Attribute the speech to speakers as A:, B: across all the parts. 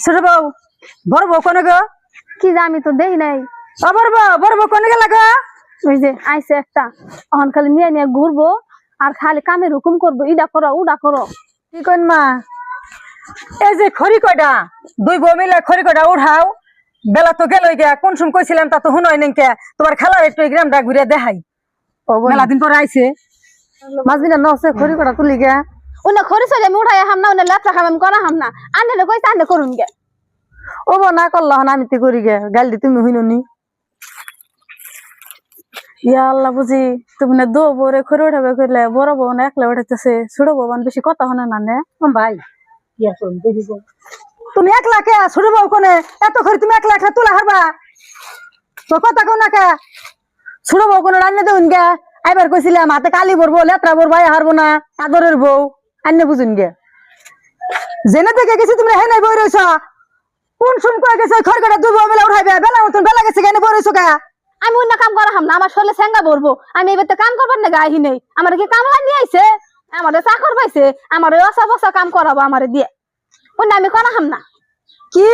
A: ছোট বউ বড় বউ কোনে গো?
B: কি যে আমি তো দেখি নাই।
A: বড় বউ কোনে গেল গো?
B: ওই যে আইসে একটা, এখন খালি নিয়ে নিয়ে ঘুরবো আর খালি কামের হুকুম করবো, ইডা করো উডা করো।
A: কি কইন মা? এই যে খড়ি কয়টা দুই বউ মিলে খড়ি কয়টা উঠাও। বেলা তো গেলই গে, কোন সময় কইছিলাম তা তো শুনোই নাই কে। তোমার খালার একটু এই গ্রামটা ঘুরে দেখাই। মেলা দিন পরে আইছে মাঝবিনা নসে খড়ি কয়টা তুলি গে।
B: উনি খড়ি সরে আমি উঠাই হাম না, উনি লেপটা খাম করা হাম না, আনলে কইছে আনলে করুন গে।
A: ও বো না করলা হন আমি তে করি গে, গাল দি তুমি হইননি।
B: ইয়া আল্লাহ বুঝি তুমি না দো বরে খড়ি উঠাবে কইলে বড় বউ না একলা উঠাইতেছে, ছোট বউ বেশি কথা হনে না নে।
A: ভাই কি আসুন দেখিস তুমি একলা কে ছোট বউ কোনে এত খড়ি তুমি একলা একলা তুলা হারবা? তো কথা কও না কে? ছোট বউ কোনে রান্না দেউন গে। আইবার কইছিলাম হাতে কালি ভরবো লেত্রা ভরবো হারবো না, আদরের বউ আন্নে বুঝুন গে। জেনে দেখে গেছি তুমি হে নাই বই রইছ। কোন শুন কয়ে গেছে খড় কাটা দুই বউ মিলে উঠাইবে, বেলা মতন বেলা গেছে কেন বই রইছ কে?
B: আমি অন্য কাম করা হাম না, আমার শরীরে সেঙ্গা ভরবো, আমি এবার কাম করবার না গাহি নেই। আমার কি কামলা নিয়ে আইছে, আমার চাকর পাইছে, আমার অসা বসা কাম করাবো আমার দিয়ে, অন্য আমি করা হাম না।
A: কি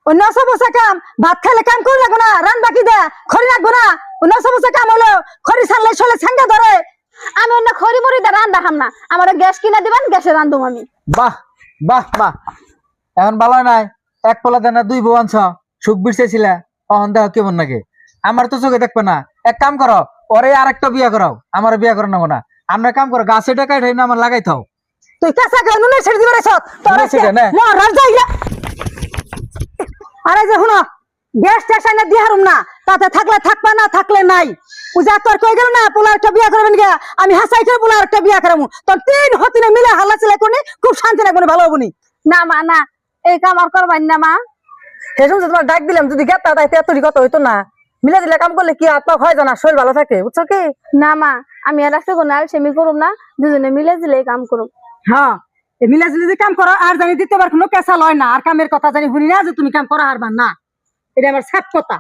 A: অন্য সব বসে কাম? ভাত খাইলে কাম করে লাগবো না? রান্না কি দে খড়ি রাখবো না? অন্য সব বসে কাম হলো খড়ি ছাড়লে শোলে ছেঙ্গা ধরে।
B: আমি অন্য খড়ি মরি দিয়ে রান্না হাম না, আমার গ্যাস কিনা দিবেন, গ্যাসে রান্ধুম আমি।
C: বাহ বাহ বাহ, এখন ভালো নাই এক পোলা দানা দুই বউ আনছ, সুখ বিরছেছিলে, অহন দেহ কেমন নাকি? আমার তো চোখে দেখবে না। এক কাম করো, ওরে আরেকটা বিয়া করাও, আমার বিয়া করে নেবো না। আমরা কাম করো গাছে টাকাই ঠাই না আমার লাগাই থাও।
A: তুই কাঁচা কে নুনে ছেড়ে দিবে রে সত তোর
C: নুনে ছেড়ে না।
A: মহারাজ যাইয়া। আরে যে শুনো, গ্যাস স্টেশন দিয়ে হারুম না, তাতে থাকলে থাকবা না থাকলে নাই। পূজা তোর কই গেল না পোলা একটা বিয়া করবেন গে, আমি হাসাই করে পোলা একটা বিয়া করামু। তোর তিন হতিনে মিলে হাল্লা চিল্লা করনি, খুব শান্তি লাগবে, ভালো হবনি।
B: না মা না, এই কাম আর করবেন না মা।
A: সেসব তোমার ডাক দিলাম, যদি গেতা তাইতে এতটি কথা হইতো না। মিলে দিলে কাম করলে কি আত্মা হয় জানা, শরীর ভালো থাকে, বুঝছো কি?
B: না মা, আমি আর রাস্তা কোনো আলসেমি করুম না, দুজনে মিলে দিলে কাম করুম।
A: হ্যাঁ মিলে যদি কাম করো, আর জানি দ্বিতীয়বার কোনো পেশা লয় না, আর কামের কথা জানি শুনি না যে তুমি কাম করা হারবা না। এটা আমার সাত কথা।